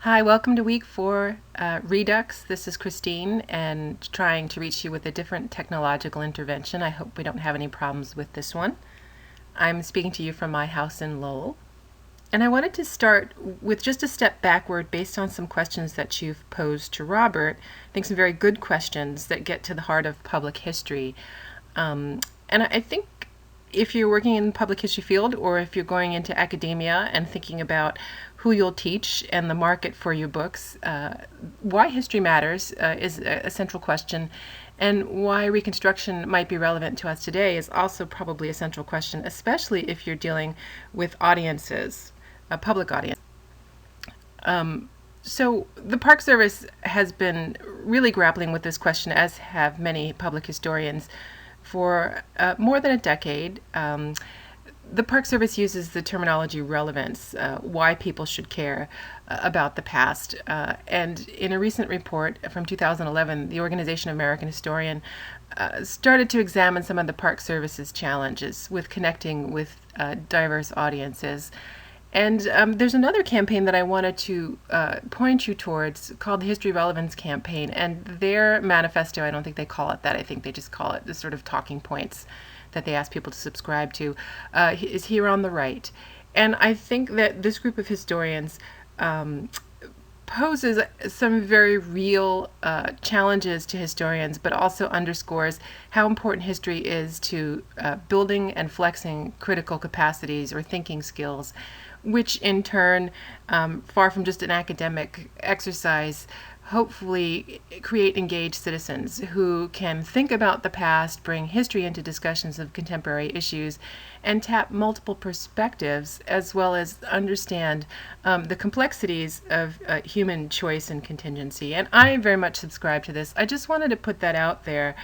Hi, welcome to week 4 Redux. This is Christine and trying to reach you with a different technological intervention. I hope we don't have any problems with this one. I'm speaking to you from my house in Lowell. And I wanted to start with just a step backward based on some questions that you've posed to Robert. I think some very good questions that get to the heart of public history. And I think if you're working in the public history field or if you're going into academia and thinking about who you'll teach and the market for your books, why history matters is a central question. And why Reconstruction might be relevant to us today is also probably a central question, especially if you're dealing with audiences, a public audience. So the Park Service has been really grappling with this question, as have many public historians, for more than a decade. The Park Service uses the terminology relevance, why people should care about the past. And in a recent report from 2011, the Organization of American Historian started to examine some of the Park Service's challenges with connecting with diverse audiences. And there's another campaign that I wanted to point you towards called the History Relevance Campaign. And their manifesto, I don't think they call it that. I think they just call it the sort of talking points that they ask people to subscribe to, is here on the right. And I think that this group of historians poses some very real challenges to historians, but also underscores how important history is to building and flexing critical capacities or thinking skills, which in turn, far from just an academic exercise, hopefully create engaged citizens who can think about the past, bring history into discussions of contemporary issues, and tap multiple perspectives, as well as understand the complexities of human choice and contingency. And I very much subscribe to this. I just wanted to put that out there,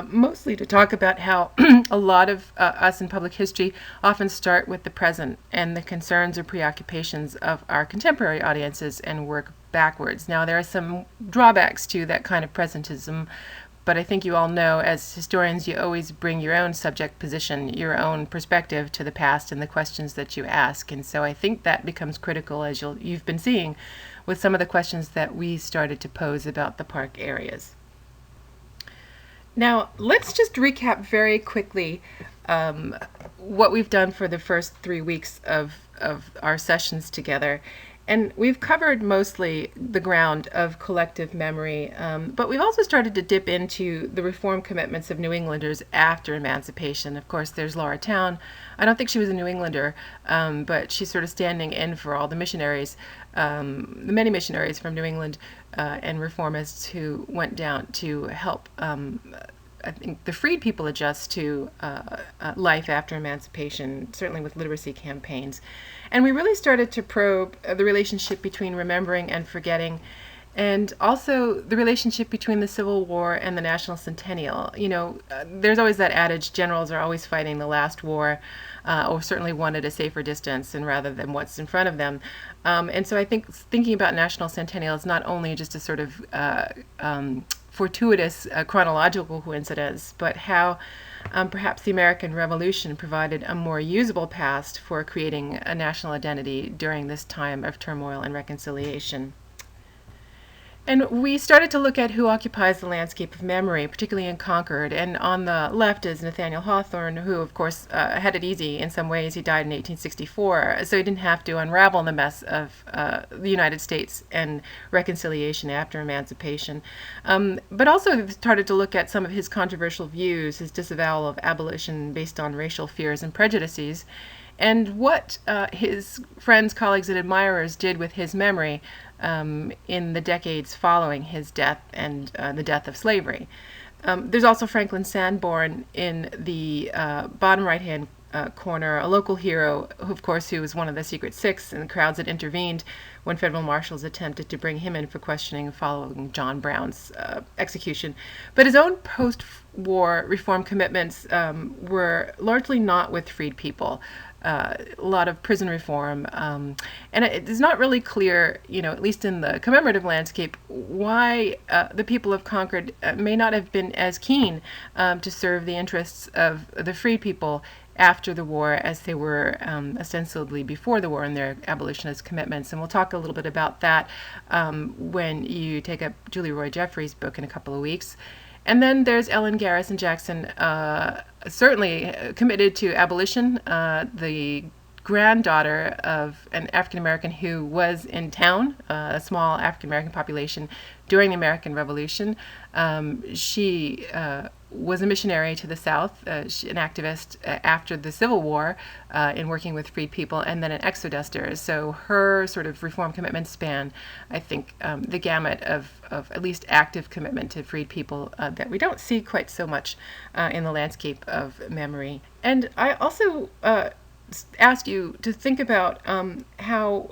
mostly to talk about how a lot of us in public history often start with the present and the concerns or preoccupations of our contemporary audiences and work backwards. Now, there are some drawbacks to that kind of presentism, but I think you all know, as historians, you always bring your own subject position, your own perspective to the past and the questions that you ask. And so I think that becomes critical, as you've been seeing with some of the questions that we started to pose about the park areas. Now, let's just recap very quickly what we've done for the first 3 weeks of our sessions together. And we've covered mostly the ground of collective memory, but we've also started to dip into the reform commitments of New Englanders after emancipation. Of course, there's Laura Town. I don't think she was a New Englander, but she's sort of standing in for all the missionaries, the many missionaries from New England and reformists who went down to help I think the freed people adjust to life after emancipation, certainly with literacy campaigns. And we really started to probe the relationship between remembering and forgetting, and also the relationship between the Civil War and the National Centennial. You know, there's always that adage, generals are always fighting the last war, or certainly one at a safer distance and rather than what's in front of them. And so I think thinking about National Centennial is not only just a sort of fortuitous chronological coincidence, but how perhaps the American Revolution provided a more usable past for creating a national identity during this time of turmoil and reconciliation. And we started to look at who occupies the landscape of memory, particularly in Concord. And on the left is Nathaniel Hawthorne, who, of course, had it easy in some ways. He died in 1864, so he didn't have to unravel the mess of the United States and reconciliation after emancipation. But also started to look at some of his controversial views, his disavowal of abolition based on racial fears and prejudices, and what his friends, colleagues, and admirers did with his memory in the decades following his death and the death of slavery. There's also Franklin Sanborn in the bottom right-hand corner, a local hero, of course, who was one of the Secret Six, and the crowds that intervened when federal marshals attempted to bring him in for questioning following John Brown's execution. But his own post-war reform commitments were largely not with freed people. A lot of prison reform, and it is not really clear, at least in the commemorative landscape, why the people of Concord may not have been as keen to serve the interests of the freed people after the war as they were ostensibly before the war in their abolitionist commitments. And we'll talk a little bit about that when you take up Julie Roy Jeffrey's book in a couple of weeks. And then there's Ellen Garrison Jackson, certainly committed to abolition, the granddaughter of an African American who was in town, a small African American population during the American Revolution. She was a missionary to the South, an activist after the Civil War in working with freed people, and then an exoduster. So her sort of reform commitment span, I think, the gamut of at least active commitment to freed people that we don't see quite so much in the landscape of memory. And I also asked you to think about how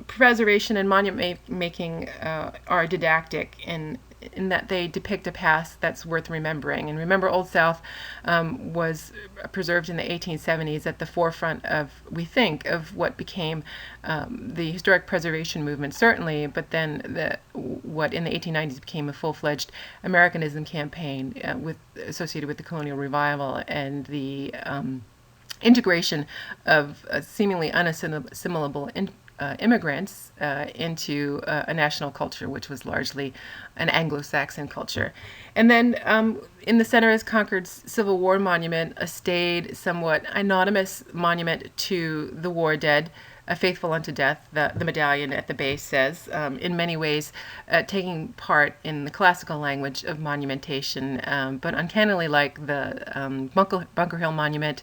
preservation and monument making are didactic in that they depict a past that's worth remembering. And remember, Old South was preserved in the 1870s at the forefront of, we think, of what became the historic preservation movement, certainly, but then what in the 1890s became a full-fledged Americanism campaign associated with the colonial revival and the integration of seemingly unassimilable immigrants into a national culture, which was largely an Anglo-Saxon culture. And then in the center is Concord's Civil War monument, a staid, somewhat anonymous monument to the war dead, faithful unto death, the medallion at the base says, in many ways taking part in the classical language of monumentation, but uncannily like the Bunker Hill Monument,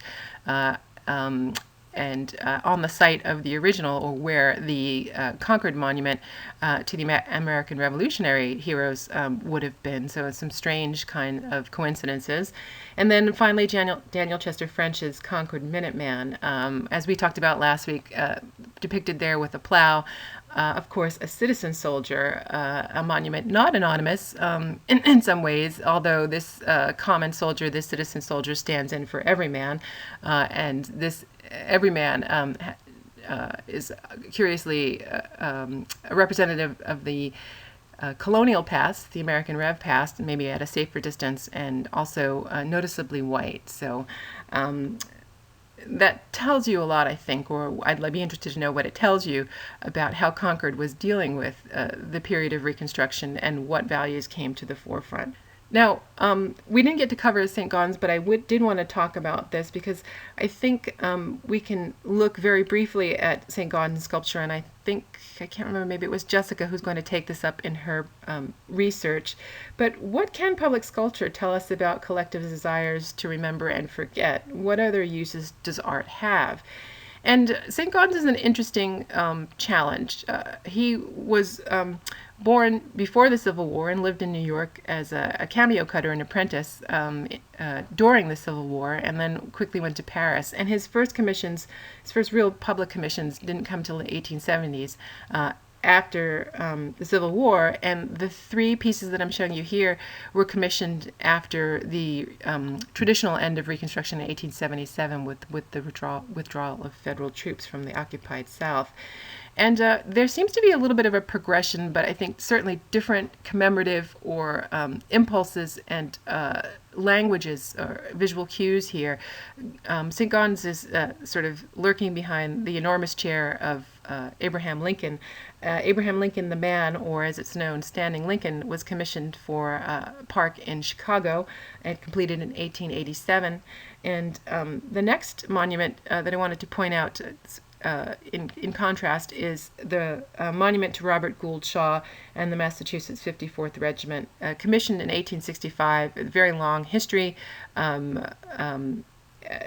and on the site of the original, or where the Concord Monument to the American Revolutionary heroes would have been. So it's some strange kind of coincidences. And then finally, Daniel Chester French's Concord Minuteman, as we talked about last week, depicted there with a plow. Of course, a citizen soldier, a monument not anonymous in some ways, although this common soldier, this citizen soldier, stands in for every man, and this every man is curiously a representative of the colonial past, the American Rev past, maybe at a safer distance, and also noticeably white. So that tells you a lot, I think, or I'd be interested to know what it tells you about how Concord was dealing with the period of Reconstruction and what values came to the forefront. Now, we didn't get to cover St. Gaudens, but I did want to talk about this because I think we can look very briefly at St. Gaudens sculpture, and I can't remember, maybe it was Jessica who's going to take this up in her research. But what can public sculpture tell us about collective desires to remember and forget? What other uses does art have? And St. Gaudens is an interesting challenge. He was born before the Civil War and lived in New York as a cameo cutter and apprentice during the Civil War, and then quickly went to Paris. And his first real public commissions didn't come till the 1870s. After the Civil War, and the three pieces that I'm showing you here were commissioned after the traditional end of Reconstruction in 1877 with the withdrawal of federal troops from the occupied South. And there seems to be a little bit of a progression, but I think certainly different commemorative or impulses and languages or visual cues here. St. Gaudens is sort of lurking behind the enormous chair of Abraham Lincoln. Abraham Lincoln, the man, or as it's known, Standing Lincoln, was commissioned for a park in Chicago and completed in 1887. And the next monument that I wanted to point out in contrast is the monument to Robert Gould Shaw and the Massachusetts 54th Regiment, commissioned in 1865. A very long history,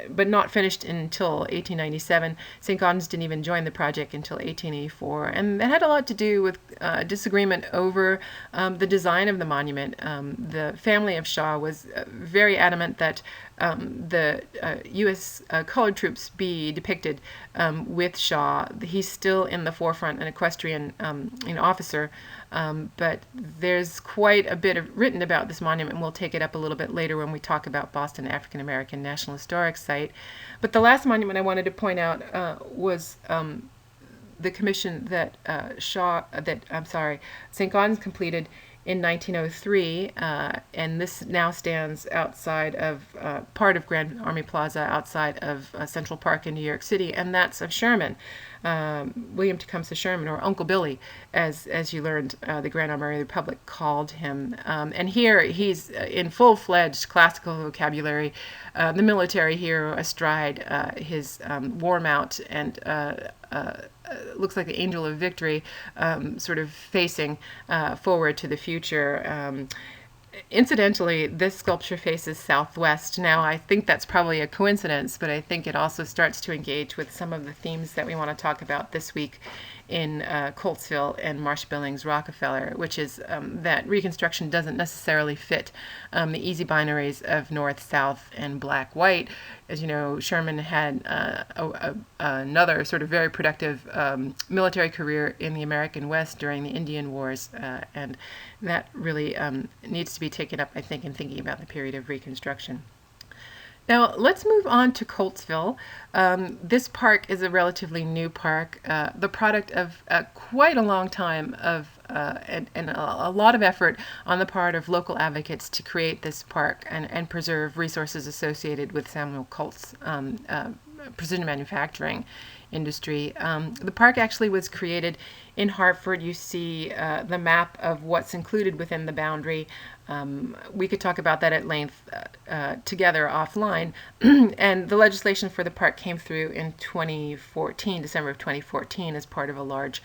but not finished until 1897. St. Gaudens didn't even join the project until 1884, and that had a lot to do with disagreement over the design of the monument. The family of Shaw was very adamant that the U.S. colored troops be depicted with Shaw. He's still in the forefront, an equestrian officer, but there's quite a bit written about this monument, and we'll take it up a little bit later when we talk about Boston African American National Historic Site. But the last monument I wanted to point out was the commission that St. Gaudens completed in 1903, and this now stands outside of part of Grand Army Plaza outside of Central Park in New York City, and that's of Sherman. William Tecumseh Sherman, or Uncle Billy, as you learned, the Grand Army of the Republic called him. And here he's in full-fledged classical vocabulary, the military hero astride his war mount, and looks like the angel of victory, sort of facing forward to the future. Incidentally, this sculpture faces southwest. Now, I think that's probably a coincidence, but I think it also starts to engage with some of the themes that we want to talk about this week in Coltsville and Marsh Billings Rockefeller, which is that Reconstruction doesn't necessarily fit the easy binaries of north, south, and black, white. As you know, Sherman had another sort of very productive military career in the American West during the Indian Wars, and that really needs to be taken up, I think, in thinking about the period of Reconstruction. Now, let's move on to Coltsville. This park is a relatively new park, the product of quite a long time of and a lot of effort on the part of local advocates to create this park and preserve resources associated with Samuel Colt's precision manufacturing industry. The park actually was created in Hartford. You see the map of what's included within the boundary. We could talk about that at length together offline. And the legislation for the park came through in 2014, December of 2014, as part of a large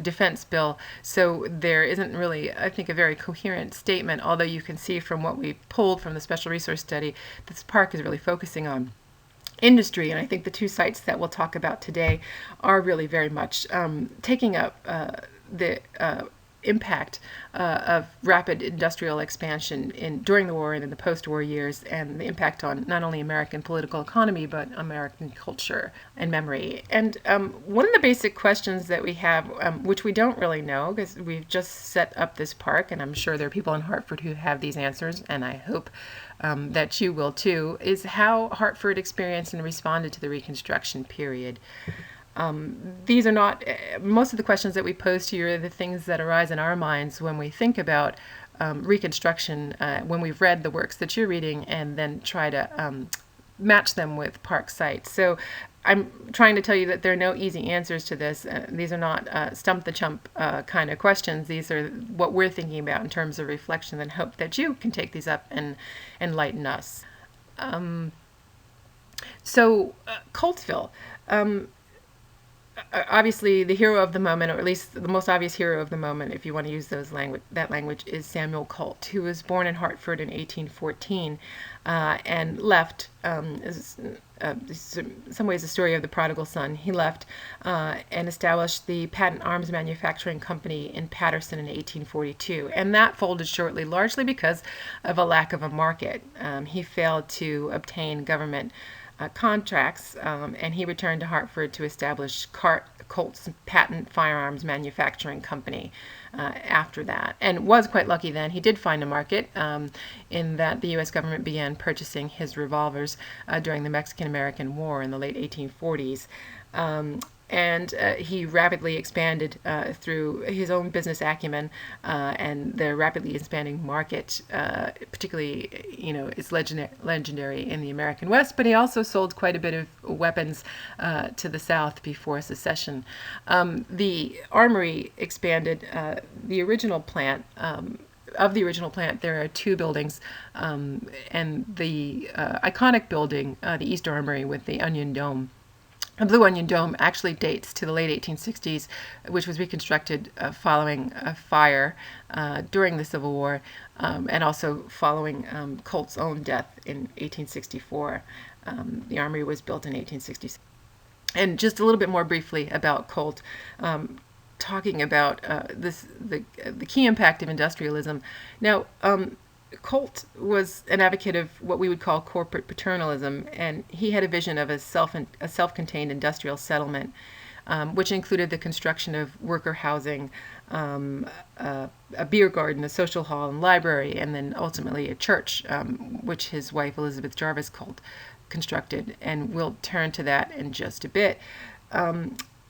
defense bill. So there isn't really, I think, a very coherent statement, although you can see from what we pulled from the special resource study, this park is really focusing on industry, and I think the two sites that we'll talk about today are really very much taking up the impact of rapid industrial expansion during the war and in the post-war years, and the impact on not only American political economy but American culture and memory. And one of the basic questions that we have, which we don't really know because we've just set up this park, and I'm sure there are people in Hartford who have these answers, and I hope that you will too, is how Hartford experienced and responded to the Reconstruction period. These are not, most of the questions that we pose to you are the things that arise in our minds when we think about Reconstruction, when we've read the works that you're reading and then try to match them with park sites. So I'm trying to tell you that there are no easy answers to this. These are not stump the chump kind of questions. These are what we're thinking about in terms of reflection, and hope that you can take these up and enlighten us. Coltsville. Obviously, the hero of the moment, or at least the most obvious hero of the moment, if you want to use that language, is Samuel Colt, who was born in Hartford in 1814 and left. In some ways, the story of the prodigal son. He left and established the Patent Arms Manufacturing Company in Paterson in 1842, and that folded shortly, largely because of a lack of a market. He failed to obtain government contracts, and he returned to Hartford to establish Colt's Patent Firearms Manufacturing Company after that, and was quite lucky then. He did find a market in that the U.S. government began purchasing his revolvers during the Mexican-American War in the late 1840s. And he rapidly expanded through his own business acumen and the rapidly expanding market, particularly, is legendary in the American West, but he also sold quite a bit of weapons to the South before secession. The armory expanded. The original plant, of the original plant, there are two buildings, and the iconic building, the East Armory with the Onion Dome. The Blue Onion Dome actually dates to the late 1860s, which was reconstructed following a fire during the Civil War, and also following Colt's own death in 1864. The armory was built in 1866. And just a little bit more briefly about Colt, talking about the key impact of industrialism. Now, Colt was an advocate of what we would call corporate paternalism, and he had a vision of a self-contained industrial settlement, which included the construction of worker housing, a beer garden, a social hall and library, and then ultimately a church, which his wife Elizabeth Jarvis constructed, and we'll turn to that in just a bit.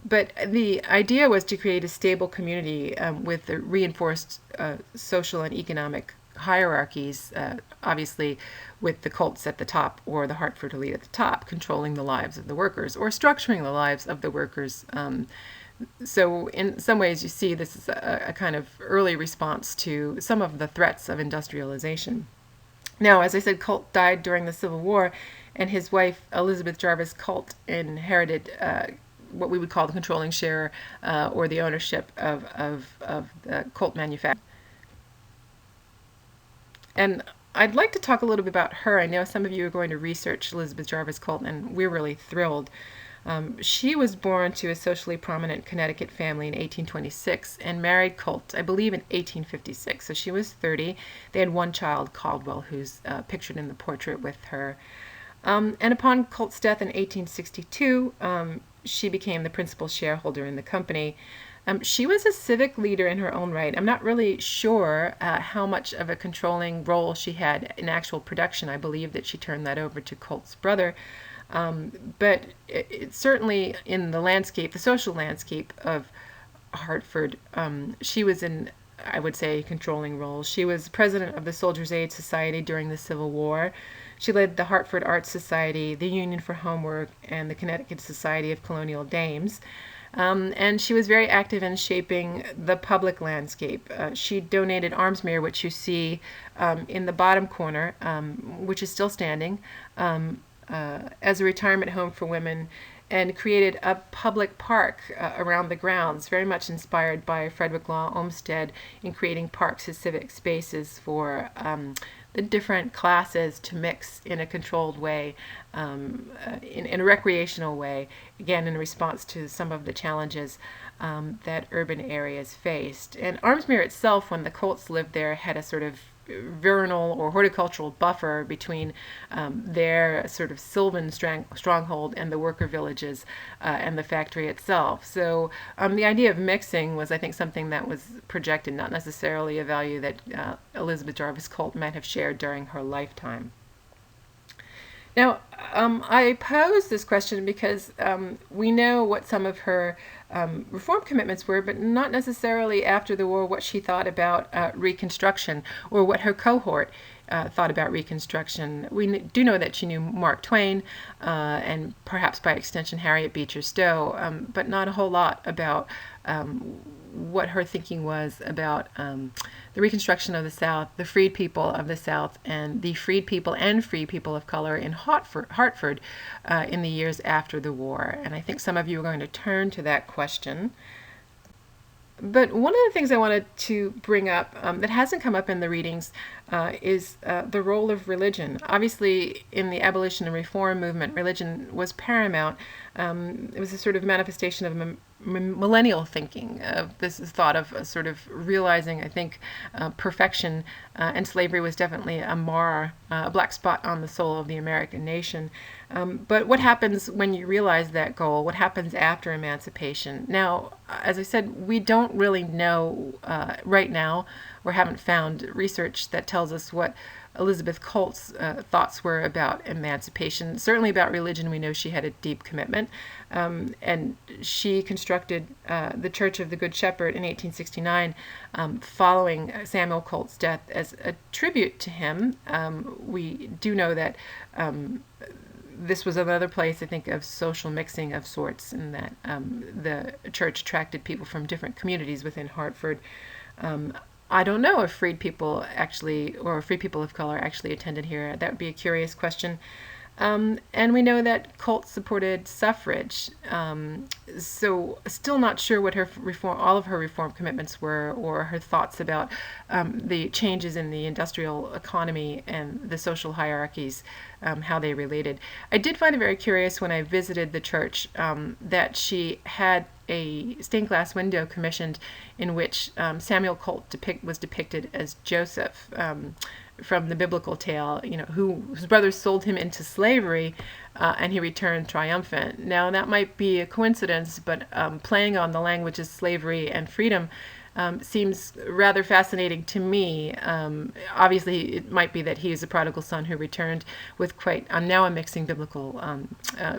But the idea was to create a stable community with the reinforced social and economic hierarchies, obviously with the cults at the top or the Hartford elite at the top, controlling the lives of the workers or structuring the lives of the workers. So in some ways you see this is a kind of early response to some of the threats of industrialization. Now, as I said, COLT died during the Civil War, and his wife, Elizabeth Jarvis COLT, inherited what we would call the controlling share or the ownership of the COLT manufacturer. And I'd like to talk a little bit about her. I know some of you are going to research Elizabeth Jarvis COLT, and we're really thrilled. She was born to a socially prominent Connecticut family in 1826 and married COLT, I believe, in 1856. So she was 30. They had one child, Caldwell, who's pictured in the portrait with her. And upon COLT's death in 1862, she became the principal shareholder in the company. She was a civic leader in her own right. I'm not really sure how much of a controlling role she had in actual production. I believe that she turned that over to COLT's brother. But it certainly in the landscape, the social landscape of Hartford, she was in, I would say, a controlling role. She was president of the Soldiers' Aid Society during the Civil War. She led the Hartford Arts Society, the Union for Homework, and the Connecticut Society of Colonial Dames. And she was very active in shaping the public landscape. She donated Armsmere, which you see in the bottom corner, which is still standing, as a retirement home for women, and created a public park around the grounds, very much inspired by Frederick Law Olmsted in creating parks as civic spaces for the different classes to mix in a controlled way, in a recreational way, again in response to some of the challenges that urban areas faced. And Armsmere itself, when the COLTs lived there, had a sort of vernal or horticultural buffer between their sort of sylvan stronghold and the worker villages and the factory itself. So the idea of mixing was, I think, something that was projected, not necessarily a value that Elizabeth Jarvis COLT might have shared during her lifetime. Now, I pose this question because we know what some of her reform commitments were, but not necessarily after the war what she thought about Reconstruction or what her cohort thought about Reconstruction. We do know that she knew Mark Twain and perhaps by extension Harriet Beecher Stowe, but not a whole lot about what her thinking was about the Reconstruction of the South, the freed people of the South, and the freed people and free people of color in Hartford in the years after the war. And I think some of you are going to turn to that question. But one of the things I wanted to bring up that hasn't come up in the readings is the role of religion. Obviously, in the abolition and reform movement, religion was paramount. It was a sort of manifestation of millennial thinking. This is thought of sort of realizing, I think, perfection, and slavery was definitely a mar, a black spot on the soul of the American nation. But what happens when you realize that goal? What happens after emancipation? Now, as I said, we don't really know right now, or haven't found research that tells us what Elizabeth COLT's thoughts were about emancipation. Certainly about religion, we know she had a deep commitment. And she constructed the Church of the Good Shepherd in 1869 following Samuel COLT's death as a tribute to him. We do know that this was another place, I think, of social mixing of sorts, and that the church attracted people from different communities within Hartford. I don't know if freed people actually, or free people of color actually attended here. That would be a curious question. And we know that COLT supported suffrage. So still not sure what her all of her reform commitments were, or her thoughts about the changes in the industrial economy and the social hierarchies, how they related. I did find it very curious when I visited the church that she had a stained glass window commissioned in which Samuel COLT was depicted as Joseph from the biblical tale, whose brothers sold him into slavery and he returned triumphant. Now, that might be a coincidence, but playing on the language of slavery and freedom, seems rather fascinating to me. Obviously, it might be that he is a prodigal son who returned with quite, now I'm mixing biblical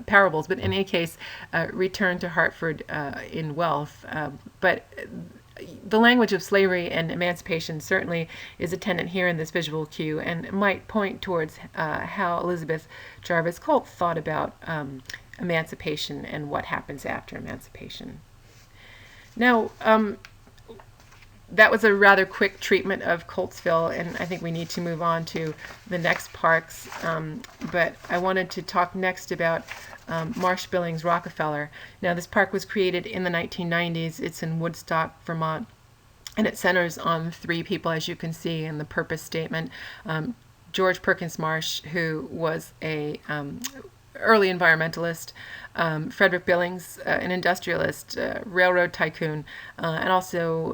parables, but in any case, returned to Hartford in wealth. But the language of slavery and emancipation certainly is attendant here in this visual cue, and might point towards how Elizabeth Jarvis COLT thought about emancipation and what happens after emancipation. Now, that was a rather quick treatment of Coltsville, and I think we need to move on to the next parks. But I wanted to talk next about Marsh Billings Rockefeller. Now, this park was created in the 1990s. It's in Woodstock, Vermont, and it centers on three people, as you can see in the purpose statement. George Perkins Marsh, who was a early environmentalist, Frederick Billings, an industrialist, railroad tycoon, and also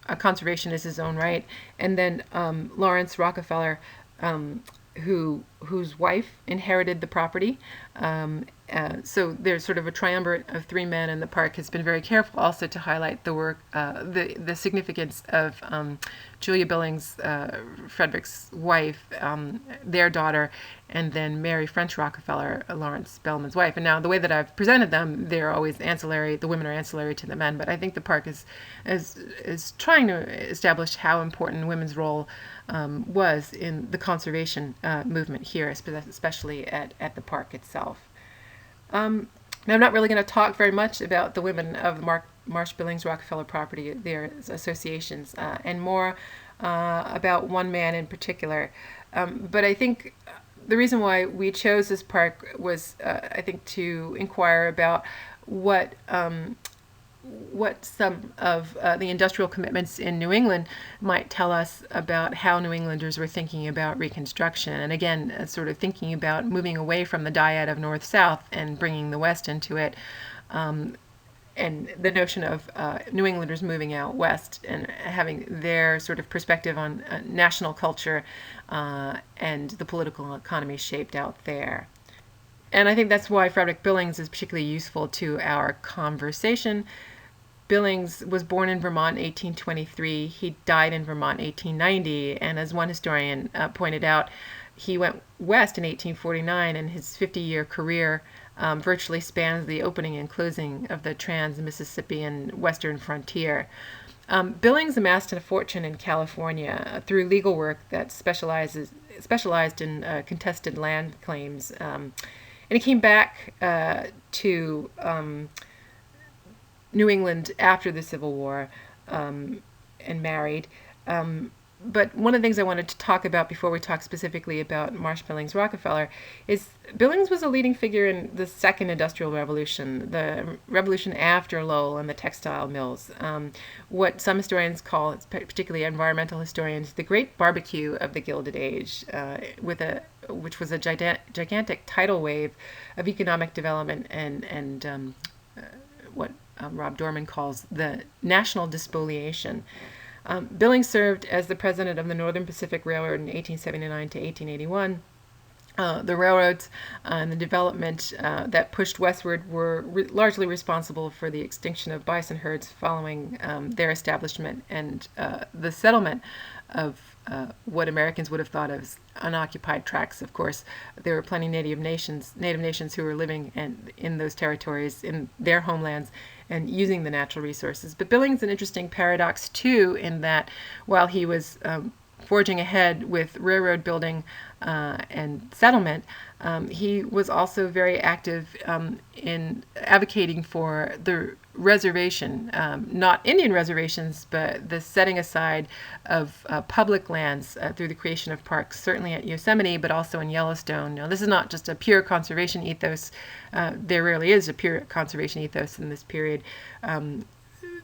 a conservationist in his own right, and then Lawrence Rockefeller, whose wife inherited the property. So there's sort of a triumvirate of three men, and the park has been very careful also to highlight the work, the significance of Julia Billings, Frederick's wife, their daughter, and then Mary French Rockefeller, Lawrence Bellman's wife. And now the way that I've presented them, they're always ancillary. The women are ancillary to the men, but I think the park is trying to establish how important women's role was in the conservation movement here, especially at the park itself. Now, I'm not really going to talk very much about the women of the Marsh Billings Rockefeller property, their associations, and more about one man in particular. But I think the reason why we chose this park was, I think, to inquire about what some of the industrial commitments in New England might tell us about how New Englanders were thinking about Reconstruction. And again, sort of thinking about moving away from the dyad of North-South and bringing the West into it. And the notion of New Englanders moving out west and having their sort of perspective on national culture and the political economy shaped out there. And I think that's why Frederick Billings is particularly useful to our conversation. Billings was born in Vermont in 1823. He died in Vermont in 1890. And as one historian pointed out, he went west in 1849, and his 50-year career virtually spans the opening and closing of the trans-Mississippian western frontier. Billings amassed a fortune in California through legal work that specialized in contested land claims. And he came back to New England after the Civil War and married. But one of the things I wanted to talk about before we talk specifically about Marsh Billings Rockefeller is Billings was a leading figure in the second industrial revolution, the revolution after Lowell and the textile mills. What some historians call, particularly environmental historians, the Great Barbecue of the Gilded Age, which was a gigantic tidal wave of economic development and what Rob Dorman calls the national despoliation. Billings served as the president of the Northern Pacific Railroad in 1879 to 1881. The railroads and the development that pushed westward were largely responsible for the extinction of bison herds following their establishment and the settlement of what Americans would have thought of as unoccupied tracts. Of course, there were plenty of native nations who were living in those territories, in their homelands, and using the natural resources. But Billings is an interesting paradox, too, in that while he was forging ahead with railroad building and settlement, he was also very active in advocating for the reservation, not Indian reservations, but the setting aside of public lands through the creation of parks, certainly at Yosemite, but also in Yellowstone. Now, this is not just a pure conservation ethos. There rarely is a pure conservation ethos in this period.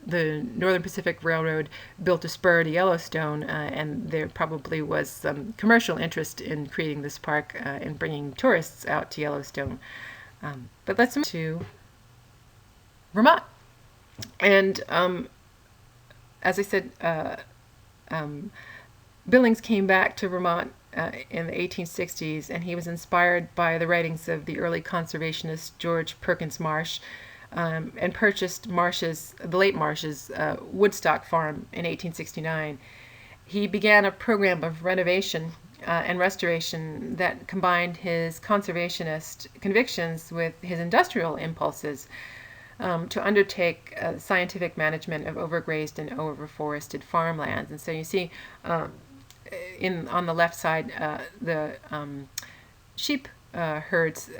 The Northern Pacific Railroad built a spur to Yellowstone, and there probably was some commercial interest in creating this park and bringing tourists out to Yellowstone. But let's move to Vermont. And as I said, Billings came back to Vermont in the 1860s, and he was inspired by the writings of the early conservationist George Perkins Marsh. and purchased the late Marsh's Woodstock farm in 1869. He began a program of renovation and restoration that combined his conservationist convictions with his industrial impulses to undertake scientific management of overgrazed and overforested farmlands. And so you see on the left side the sheep herds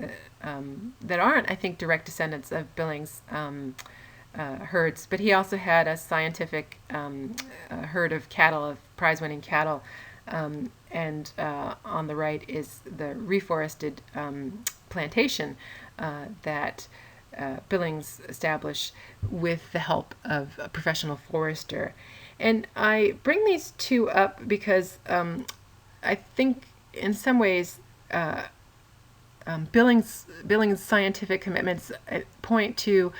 that aren't, I think, direct descendants of Billings' herds, but he also had a scientific herd of cattle, of prize-winning cattle, and on the right is the reforested plantation that Billings established with the help of a professional forester. And I bring these two up because I think in some ways Billings' scientific commitments point to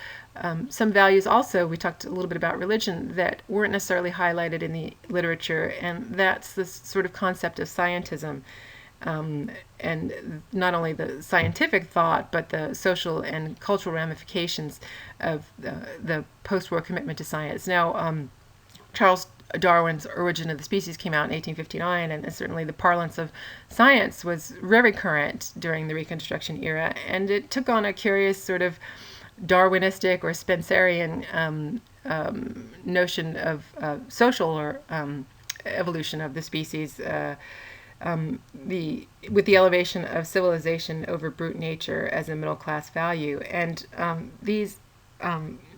some values also. We talked a little bit about religion that weren't necessarily highlighted in the literature, and that's this sort of concept of scientism. And not only the scientific thought, but the social and cultural ramifications of the post-war commitment to science. Now, Charles Darwin's Origin of the Species came out in 1859, and certainly the parlance of science was very current during the Reconstruction era, and it took on a curious sort of Darwinistic or Spencerian notion of social or evolution of the species, with the elevation of civilization over brute nature as a middle class value. And these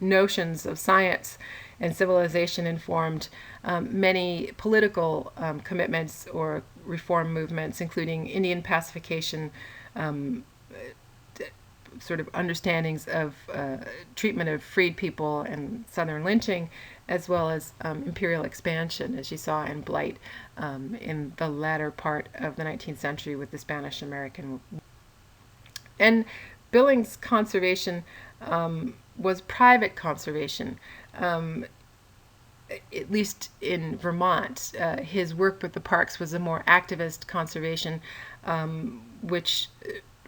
notions of science and civilization informed many political commitments or reform movements, including Indian pacification, sort of understandings of treatment of freed people and Southern lynching, as well as imperial expansion, as you saw in Blight in the latter part of the 19th century with the Spanish-American War. And Billings' conservation was private conservation, at least in Vermont. His work with the parks was a more activist conservation, which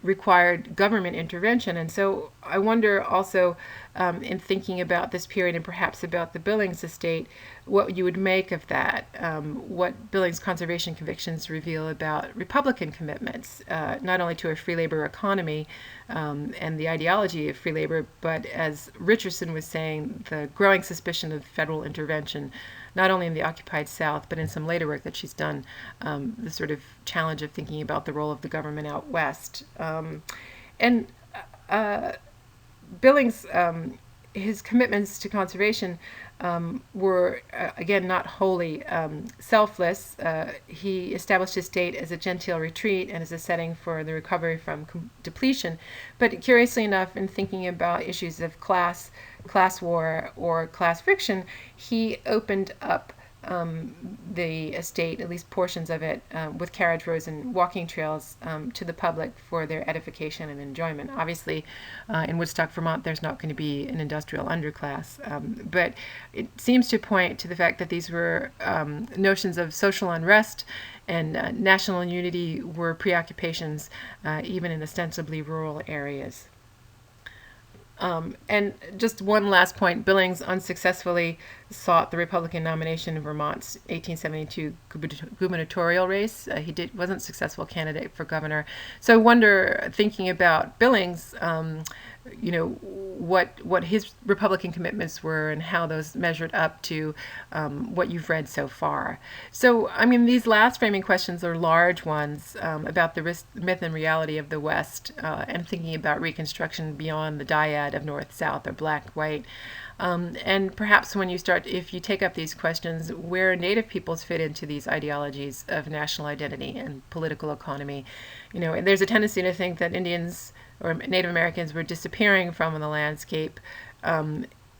required government intervention. And so I wonder also, in thinking about this period and perhaps about the Billings estate, what you would make of that, what Billings' conservation convictions reveal about Republican commitments, not only to a free labor economy and the ideology of free labor, but as Richardson was saying, the growing suspicion of federal intervention, not only in the occupied South, but in some later work that she's done, the sort of challenge of thinking about the role of the government out west. And Billings, his commitments to conservation were, again, not wholly selfless. He established his state as a genteel retreat and as a setting for the recovery from depletion. But curiously enough, in thinking about issues of class war, or class friction, he opened up the estate, at least portions of it, with carriage roads and walking trails to the public for their edification and enjoyment. Obviously, in Woodstock, Vermont, there's not going to be an industrial underclass, but it seems to point to the fact that these were notions of social unrest and national unity were preoccupations even in ostensibly rural areas. And just one last point, Billings unsuccessfully sought the Republican nomination in Vermont's 1872 gubernatorial race. He wasn't a successful candidate for governor. So I wonder, thinking about Billings, what his Republican commitments were and how those measured up to what you've read so far. So, I mean, these last framing questions are large ones about the myth and reality of the West, and thinking about Reconstruction beyond the dyad of North-South or black-white. And perhaps if you take up these questions, where Native peoples fit into these ideologies of national identity and political economy. And there's a tendency to think that Indians or Native Americans were disappearing from the landscape.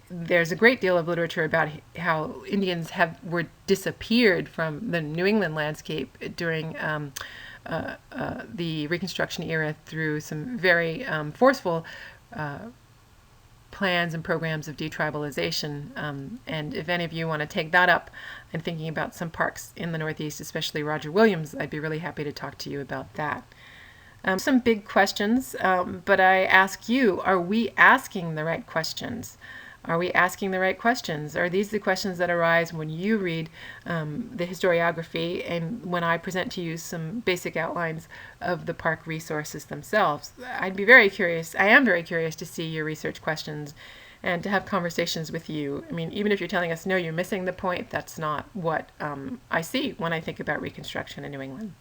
There's a great deal of literature about how Indians were disappeared from the New England landscape during the Reconstruction era through some very forceful plans and programs of detribalization. And if any of you want to take that up and thinking about some parks in the Northeast, especially Roger Williams, I'd be really happy to talk to you about that. Some big questions, but I ask you, are we asking the right questions? Are we asking the right questions? Are these the questions that arise when you read the historiography and when I present to you some basic outlines of the park resources themselves? I'd be very curious. I am very curious to see your research questions and to have conversations with you. I mean, even if you're telling us, no, you're missing the point, that's not what I see when I think about Reconstruction in New England.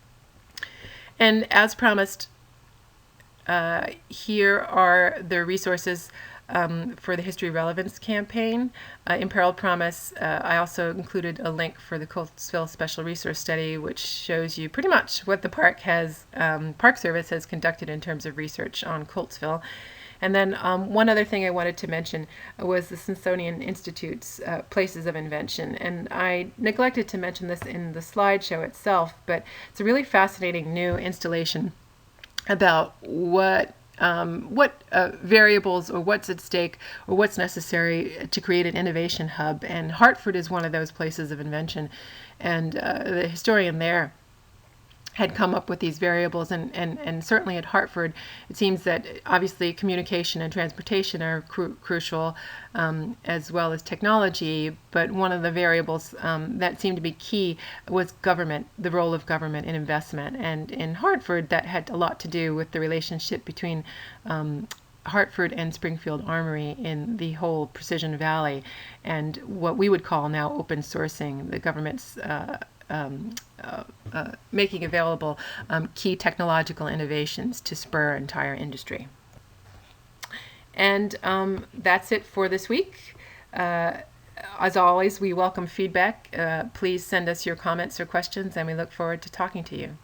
And as promised, here are the resources for the History Relevance campaign. In Imperiled Promise, I also included a link for the Coltsville Special Resource Study, which shows you pretty much what the Park Service has conducted in terms of research on Coltsville. And then one other thing I wanted to mention was the Smithsonian Institute's Places of Invention. And I neglected to mention this in the slideshow itself, but it's a really fascinating new installation about what variables or what's at stake or what's necessary to create an innovation hub. And Hartford is one of those places of invention. And the historian there had come up with these variables, and certainly at Hartford, it seems that obviously communication and transportation are crucial, as well as technology, but one of the variables that seemed to be key was government, the role of government in investment. And in Hartford, that had a lot to do with the relationship between Hartford and Springfield Armory in the whole Precision Valley, and what we would call now open sourcing, the government's making available key technological innovations to spur entire industry. And that's it for this week. As always, we welcome feedback. Please send us your comments or questions, and we look forward to talking to you.